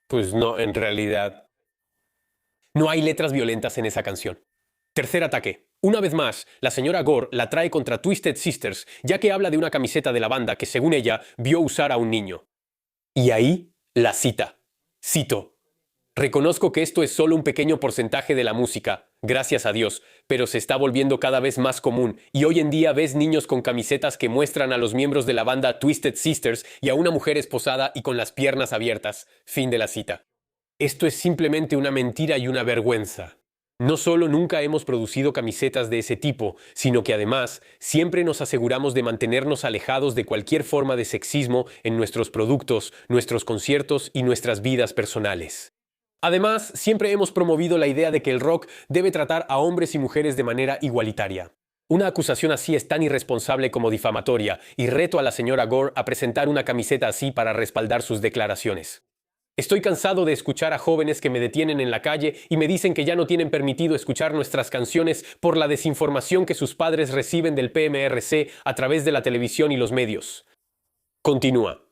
Pues no, en realidad. No hay letras violentas en esa canción. Tercer ataque. Una vez más, la señora Gore la trae contra Twisted Sisters, ya que habla de una camiseta de la banda que, según ella, vio usar a un niño. Y ahí la cita. Cito: Reconozco que esto es solo un pequeño porcentaje de la música, gracias a Dios, pero se está volviendo cada vez más común y hoy en día ves niños con camisetas que muestran a los miembros de la banda Twisted Sisters y a una mujer esposada y con las piernas abiertas. Fin de la cita. Esto es simplemente una mentira y una vergüenza. No solo nunca hemos producido camisetas de ese tipo, sino que además siempre nos aseguramos de mantenernos alejados de cualquier forma de sexismo en nuestros productos, nuestros conciertos y nuestras vidas personales. Además, siempre hemos promovido la idea de que el rock debe tratar a hombres y mujeres de manera igualitaria. Una acusación así es tan irresponsable como difamatoria, y reto a la señora Gore a presentar una camiseta así para respaldar sus declaraciones. Estoy cansado de escuchar a jóvenes que me detienen en la calle y me dicen que ya no tienen permitido escuchar nuestras canciones por la desinformación que sus padres reciben del PMRC a través de la televisión y los medios. Continúa.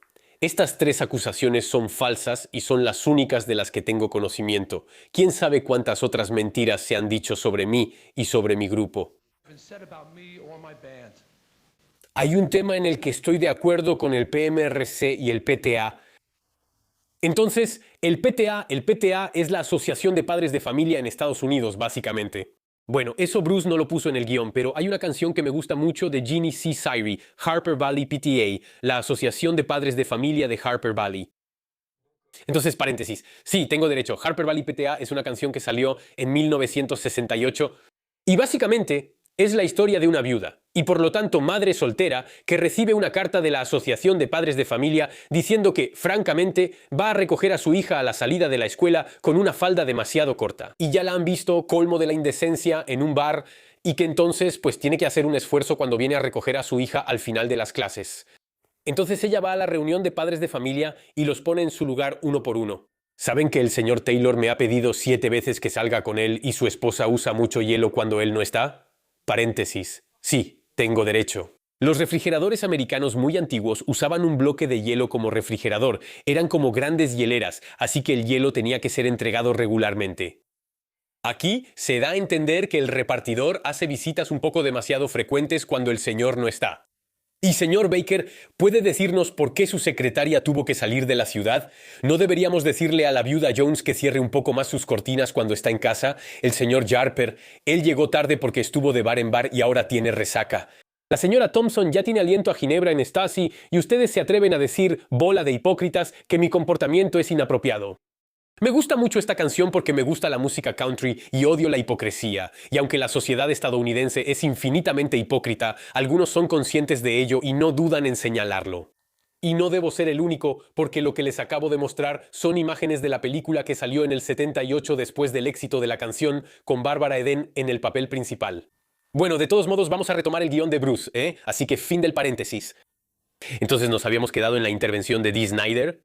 Estas 3 acusaciones son falsas y son las únicas de las que tengo conocimiento. ¿Quién sabe cuántas otras mentiras se han dicho sobre mí y sobre mi grupo? Hay un tema en el que estoy de acuerdo con el PMRC y el PTA. Entonces, el PTA es la Asociación de Padres de Familia en Estados Unidos, básicamente. Bueno, eso Bruce no lo puso en el guión, pero hay una canción que me gusta mucho de Jeannie C. Syrie, Harper Valley PTA, la Asociación de Padres de Familia de Harper Valley. Entonces, paréntesis. Sí, tengo derecho. Harper Valley PTA es una canción que salió en 1968 y básicamente es la historia de una viuda y por lo tanto madre soltera que recibe una carta de la Asociación de Padres de Familia diciendo que, francamente, va a recoger a su hija a la salida de la escuela con una falda demasiado corta. Y ya la han visto colmo de la indecencia en un bar y que entonces pues tiene que hacer un esfuerzo cuando viene a recoger a su hija al final de las clases. Entonces ella va a la reunión de padres de familia y los pone en su lugar uno por uno. ¿Saben que el señor Taylor me ha pedido 7 veces que salga con él y su esposa usa mucho hielo cuando él no está? Paréntesis. Sí, tengo derecho. Los refrigeradores americanos muy antiguos usaban un bloque de hielo como refrigerador. Eran como grandes hieleras, así que el hielo tenía que ser entregado regularmente. Aquí se da a entender que el repartidor hace visitas un poco demasiado frecuentes cuando el señor no está. Y señor Baker, ¿puede decirnos por qué su secretaria tuvo que salir de la ciudad? ¿No deberíamos decirle a la viuda Jones que cierre un poco más sus cortinas cuando está en casa? El señor Jarper, él llegó tarde porque estuvo de bar en bar y ahora tiene resaca. La señora Thompson ya tiene aliento a ginebra en Stasi y ustedes se atreven a decir, bola de hipócritas, que mi comportamiento es inapropiado. Me gusta mucho esta canción porque me gusta la música country y odio la hipocresía. Y aunque la sociedad estadounidense es infinitamente hipócrita, algunos son conscientes de ello y no dudan en señalarlo. Y no debo ser el único, porque lo que les acabo de mostrar son imágenes de la película que salió en el 78 después del éxito de la canción, con Bárbara Eden en el papel principal. Bueno, de todos modos vamos a retomar el guión de Bruce, ¿eh? Así que fin del paréntesis. Entonces nos habíamos quedado en la intervención de Dee Snider.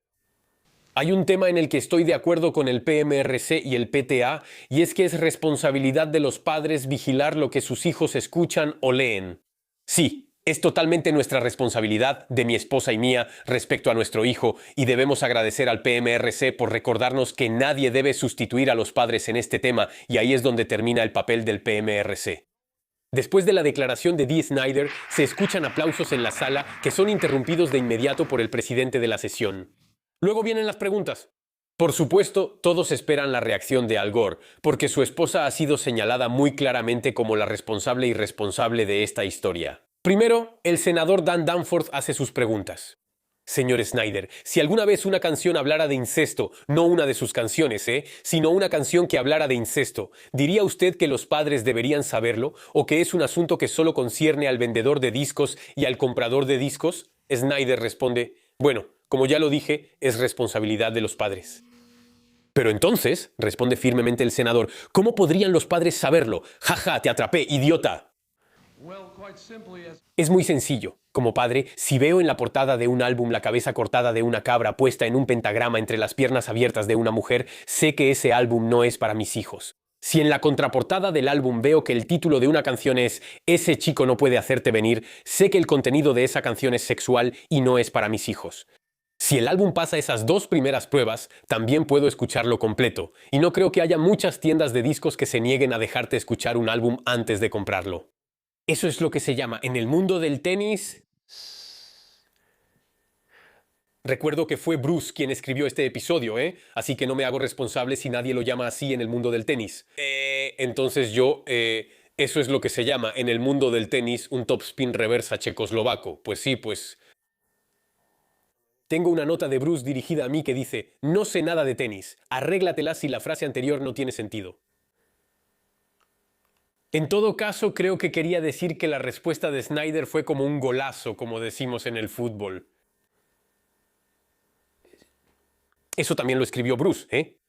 Hay un tema en el que estoy de acuerdo con el PMRC y el PTA, y es que es responsabilidad de los padres vigilar lo que sus hijos escuchan o leen. Sí, es totalmente nuestra responsabilidad, de mi esposa y mía, respecto a nuestro hijo, y debemos agradecer al PMRC por recordarnos que nadie debe sustituir a los padres en este tema, y ahí es donde termina el papel del PMRC. Después de la declaración de Dee Snider, se escuchan aplausos en la sala que son interrumpidos de inmediato por el presidente de la sesión. Luego vienen las preguntas. Por supuesto, todos esperan la reacción de Al Gore, porque su esposa ha sido señalada muy claramente como la responsable y responsable de esta historia. Primero, el senador Dan Danforth hace sus preguntas. Señor Snider, si alguna vez una canción hablara de incesto, no una de sus canciones, sino una canción que hablara de incesto, ¿diría usted que los padres deberían saberlo o que es un asunto que solo concierne al vendedor de discos y al comprador de discos? Snider responde, bueno, como ya lo dije, es responsabilidad de los padres. Pero entonces, responde firmemente el senador, ¿cómo podrían los padres saberlo? ¡Jaja, te atrapé, idiota! Es muy sencillo. Como padre, si veo en la portada de un álbum la cabeza cortada de una cabra puesta en un pentagrama entre las piernas abiertas de una mujer, sé que ese álbum no es para mis hijos. Si en la contraportada del álbum veo que el título de una canción es «Ese chico no puede hacerte venir», sé que el contenido de esa canción es sexual y no es para mis hijos. Si el álbum pasa esas 2 primeras pruebas, también puedo escucharlo completo, y no creo que haya muchas tiendas de discos que se nieguen a dejarte escuchar un álbum antes de comprarlo. Eso es lo que se llama, en el mundo del tenis... Recuerdo que fue Bruce quien escribió este episodio, ¿eh? Así que no me hago responsable si nadie lo llama así en el mundo del tenis. Entonces eso es lo que se llama en el mundo del tenis un topspin reversa checoslovaco. Pues sí, pues... Tengo una nota de Bruce dirigida a mí que dice: no sé nada de tenis, arréglatela si la frase anterior no tiene sentido. En todo caso, creo que quería decir que la respuesta de Snyder fue como un golazo, como decimos en el fútbol. Eso también lo escribió Bruce, ¿eh?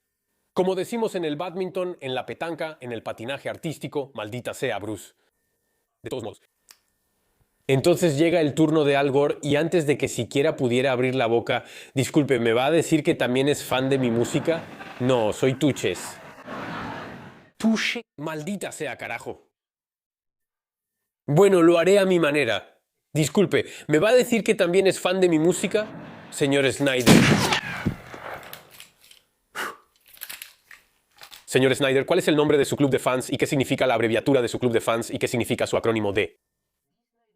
Como decimos en el bádminton, en la petanca, en el patinaje artístico, maldita sea, Bruce. De todos modos. Entonces llega el turno de Al Gore y antes de que siquiera pudiera abrir la boca, disculpe, ¿me va a decir que también es fan de mi música? No, soy Tuches. Tuche, maldita sea, carajo. Bueno, lo haré a mi manera. Disculpe, ¿me va a decir que también es fan de mi música? Señor Snyder. Señor Snyder, ¿cuál es el nombre de su club de fans y qué significa la abreviatura de su club de fans y qué significa su acrónimo D?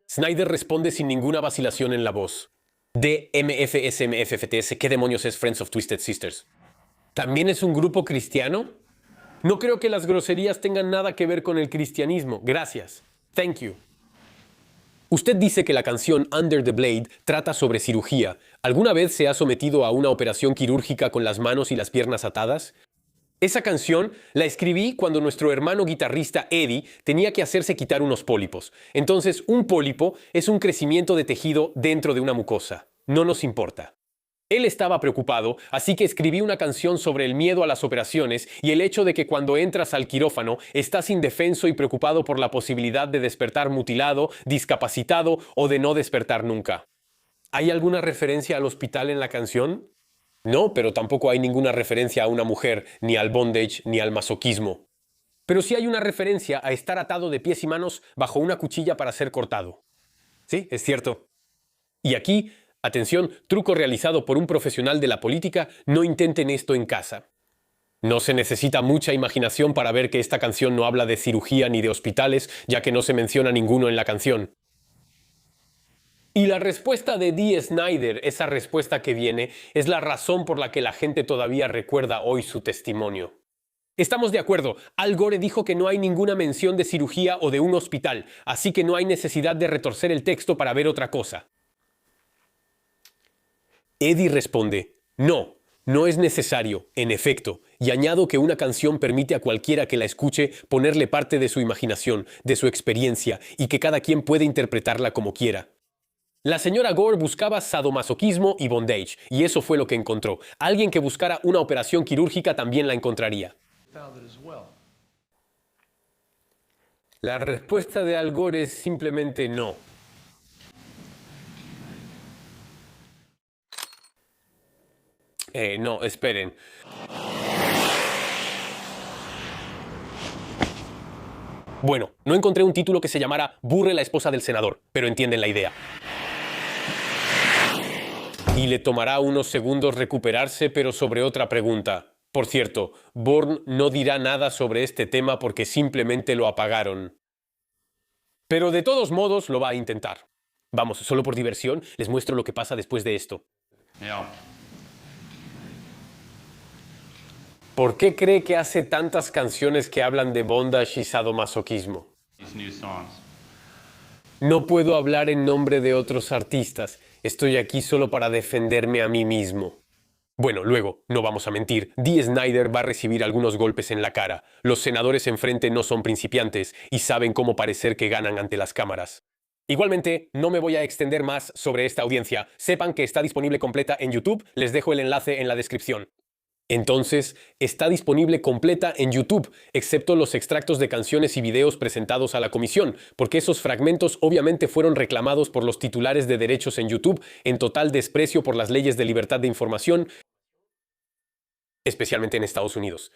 Snyder responde sin ninguna vacilación en la voz. DMFSMFFTS, ¿qué demonios es Friends of Twisted Sisters? ¿También es un grupo cristiano? No creo que las groserías tengan nada que ver con el cristianismo. Gracias. Thank you. Usted dice que la canción Under the Blade trata sobre cirugía. ¿Alguna vez se ha sometido a una operación quirúrgica con las manos y las piernas atadas? Esa canción la escribí cuando nuestro hermano guitarrista Eddie tenía que hacerse quitar unos pólipos. Entonces, un pólipo es un crecimiento de tejido dentro de una mucosa. No nos importa. Él estaba preocupado, así que escribí una canción sobre el miedo a las operaciones y el hecho de que cuando entras al quirófano estás indefenso y preocupado por la posibilidad de despertar mutilado, discapacitado o de no despertar nunca. ¿Hay alguna referencia al hospital en la canción? No, pero tampoco hay ninguna referencia a una mujer, ni al bondage, ni al masoquismo. Pero sí hay una referencia a estar atado de pies y manos bajo una cuchilla para ser cortado. Sí, es cierto. Y aquí, atención, truco realizado por un profesional de la política, no intenten esto en casa. No se necesita mucha imaginación para ver que esta canción no habla de cirugía ni de hospitales, ya que no se menciona ninguno en la canción. Y la respuesta de Dee Snider, esa respuesta que viene, es la razón por la que la gente todavía recuerda hoy su testimonio. Estamos de acuerdo, Al Gore dijo que no hay ninguna mención de cirugía o de un hospital, así que no hay necesidad de retorcer el texto para ver otra cosa. Eddie responde: no, no es necesario, en efecto, y añado que una canción permite a cualquiera que la escuche ponerle parte de su imaginación, de su experiencia, y que cada quien puede interpretarla como quiera. La señora Gore buscaba sadomasoquismo y bondage, y eso fue lo que encontró. Alguien que buscara una operación quirúrgica también la encontraría. La respuesta de Al Gore es simplemente no. No, esperen. Bueno, no encontré un título que se llamara Burre la esposa del senador, pero entienden la idea. Y le tomará unos segundos recuperarse, pero sobre otra pregunta. Por cierto, Bourne no dirá nada sobre este tema porque simplemente lo apagaron. Pero de todos modos lo va a intentar. Vamos, solo por diversión, les muestro lo que pasa después de esto. ¿Por qué cree que hace tantas canciones que hablan de bondage y sadomasoquismo? No puedo hablar en nombre de otros artistas. Estoy aquí solo para defenderme a mí mismo. Bueno, luego, no vamos a mentir, Dee Snider va a recibir algunos golpes en la cara. Los senadores enfrente no son principiantes y saben cómo parecer que ganan ante las cámaras. Igualmente, no me voy a extender más sobre esta audiencia. Sepan que está disponible completa en YouTube, les dejo el enlace en la descripción. Entonces, está disponible completa en YouTube, excepto los extractos de canciones y videos presentados a la comisión, porque esos fragmentos obviamente fueron reclamados por los titulares de derechos en YouTube en total desprecio por las leyes de libertad de información, especialmente en Estados Unidos.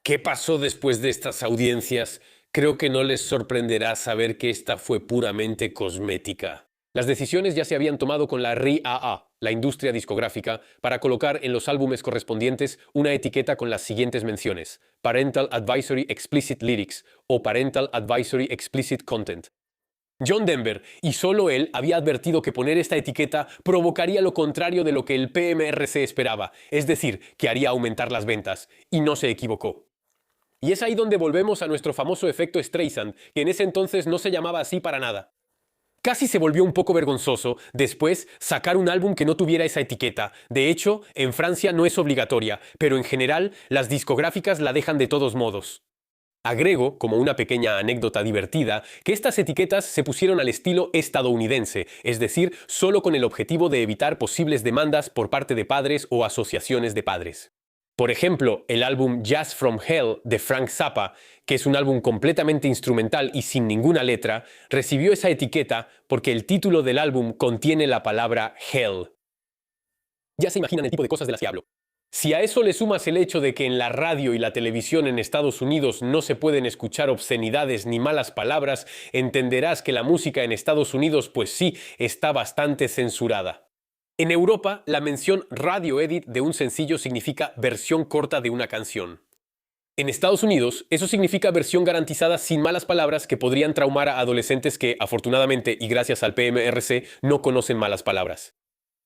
¿Qué pasó después de estas audiencias? Creo que no les sorprenderá saber que esta fue puramente cosmética. Las decisiones ya se habían tomado con la RIAA, la industria discográfica, para colocar en los álbumes correspondientes una etiqueta con las siguientes menciones: Parental Advisory Explicit Lyrics o Parental Advisory Explicit Content. John Denver, y solo él, había advertido que poner esta etiqueta provocaría lo contrario de lo que el PMRC esperaba, es decir, que haría aumentar las ventas, y no se equivocó. Y es ahí donde volvemos a nuestro famoso efecto Streisand, que en ese entonces no se llamaba así para nada. Casi se volvió un poco vergonzoso después sacar un álbum que no tuviera esa etiqueta. De hecho, en Francia no es obligatoria, pero en general las discográficas la dejan de todos modos. Agrego, como una pequeña anécdota divertida, que estas etiquetas se pusieron al estilo estadounidense, es decir, solo con el objetivo de evitar posibles demandas por parte de padres o asociaciones de padres. Por ejemplo, el álbum Jazz from Hell de Frank Zappa, que es un álbum completamente instrumental y sin ninguna letra, recibió esa etiqueta porque el título del álbum contiene la palabra Hell. Ya se imaginan el tipo de cosas de las que hablo. Si a eso le sumas el hecho de que en la radio y la televisión en Estados Unidos no se pueden escuchar obscenidades ni malas palabras, entenderás que la música en Estados Unidos pues sí está bastante censurada. En Europa, la mención radio edit de un sencillo significa versión corta de una canción. En Estados Unidos, eso significa versión garantizada sin malas palabras que podrían traumar a adolescentes que, afortunadamente y gracias al PMRC, no conocen malas palabras.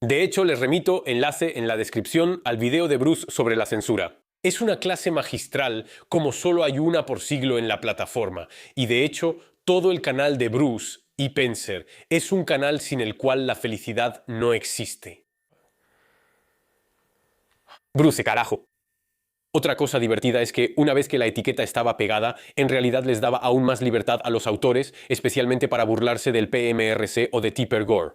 De hecho, les remito enlace en la descripción al video de Bruce sobre la censura. Es una clase magistral, como solo hay una por siglo en la plataforma, y de hecho, todo el canal de Bruce y Pencer es un canal sin el cual la felicidad no existe. Bruce, carajo. Otra cosa divertida es que una vez que la etiqueta estaba pegada, en realidad les daba aún más libertad a los autores, especialmente para burlarse del PMRC o de Tipper Gore.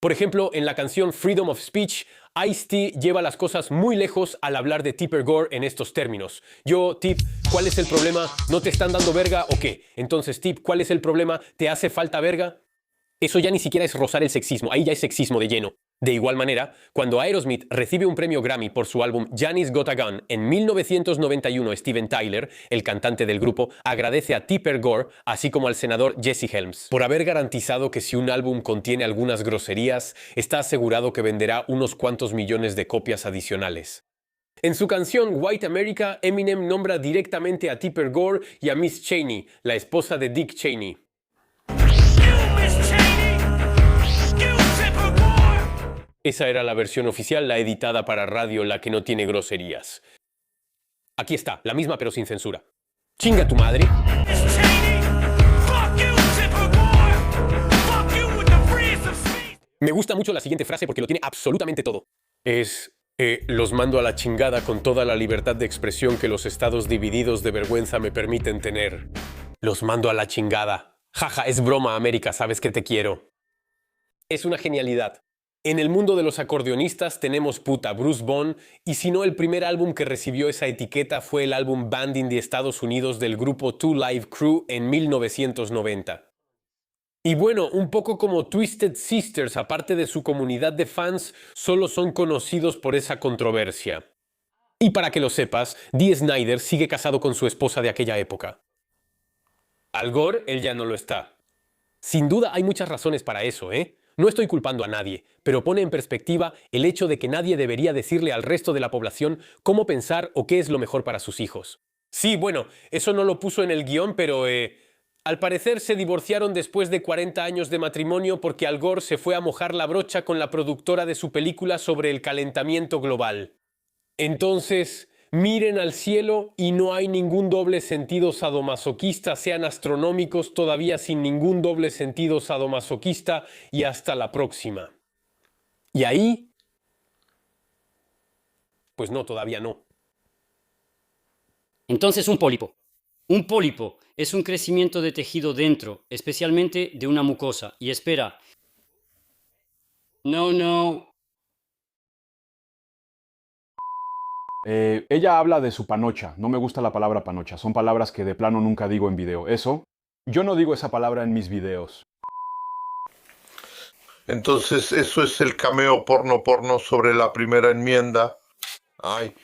Por ejemplo, en la canción Freedom of Speech, Ice-T lleva las cosas muy lejos al hablar de Tipper Gore en estos términos. Yo, Tip, ¿cuál es el problema? ¿No te están dando verga o qué? Entonces, Tip, ¿cuál es el problema? ¿Te hace falta verga? Eso ya ni siquiera es rozar el sexismo, ahí ya es sexismo de lleno. De igual manera, cuando Aerosmith recibe un premio Grammy por su álbum Janis Got a Gun en 1991, Steven Tyler, el cantante del grupo, agradece a Tipper Gore, así como al senador Jesse Helms, por haber garantizado que si un álbum contiene algunas groserías, está asegurado que venderá unos cuantos millones de copias adicionales. En su canción White America, Eminem nombra directamente a Tipper Gore y a Miss Cheney, la esposa de Dick Cheney. Esa era la versión oficial, la editada para radio, la que no tiene groserías. Aquí está, la misma pero sin censura. ¡Chinga tu madre! Me gusta mucho la siguiente frase porque lo tiene absolutamente todo. Los mando a la chingada con toda la libertad de expresión que los estados divididos de vergüenza me permiten tener. Los mando a la chingada. Jaja, es broma, América, sabes que te quiero. Es una genialidad. En el mundo de los acordeonistas tenemos puta Bruce Bond, y si no, el primer álbum que recibió esa etiqueta fue el álbum Banding de Estados Unidos del grupo Two Live Crew en 1990. Y bueno, un poco como Twisted Sisters, aparte de su comunidad de fans, solo son conocidos por esa controversia. Y para que lo sepas, Dee Snider sigue casado con su esposa de aquella época. Al Gore, él ya no lo está. Sin duda hay muchas razones para eso, ¿eh? No estoy culpando a nadie, pero pone en perspectiva el hecho de que nadie debería decirle al resto de la población cómo pensar o qué es lo mejor para sus hijos. Sí, bueno, eso no lo puso en el guión, pero al parecer se divorciaron después de 40 años de matrimonio porque Al Gore se fue a mojar la brocha con la productora de su película sobre el calentamiento global. Entonces, miren al cielo y no hay ningún doble sentido sadomasoquista, sean astronómicos todavía sin ningún doble sentido sadomasoquista, y hasta la próxima. Y ahí, pues no, todavía no. Entonces un pólipo. Un pólipo es un crecimiento de tejido dentro, especialmente de una mucosa. Y espera. No. Ella habla de su panocha. No me gusta la palabra panocha. Son palabras que de plano nunca digo en video. Yo no digo esa palabra en mis videos. Entonces, eso es el cameo porno sobre la primera enmienda. Ay,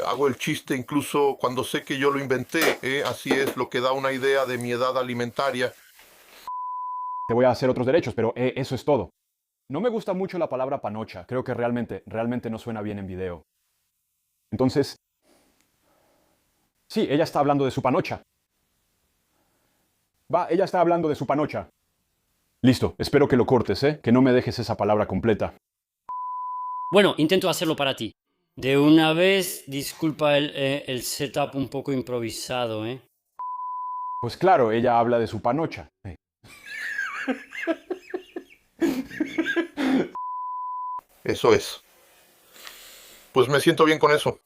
hago el chiste incluso cuando sé que yo lo inventé, ¿eh? Así es, lo que da una idea de mi edad alimentaria. Te voy a hacer otros derechos, pero eso es todo. No me gusta mucho la palabra panocha. Creo que realmente no suena bien en video. Entonces, sí, ella está hablando de su panocha. Ella está hablando de su panocha. Listo, espero que lo cortes, ¿eh? Que no me dejes esa palabra completa. Bueno, intento hacerlo para ti. De una vez, disculpa el setup un poco improvisado, ¿eh? Pues claro, ella habla de su panocha. Eso es. Pues me siento bien con eso.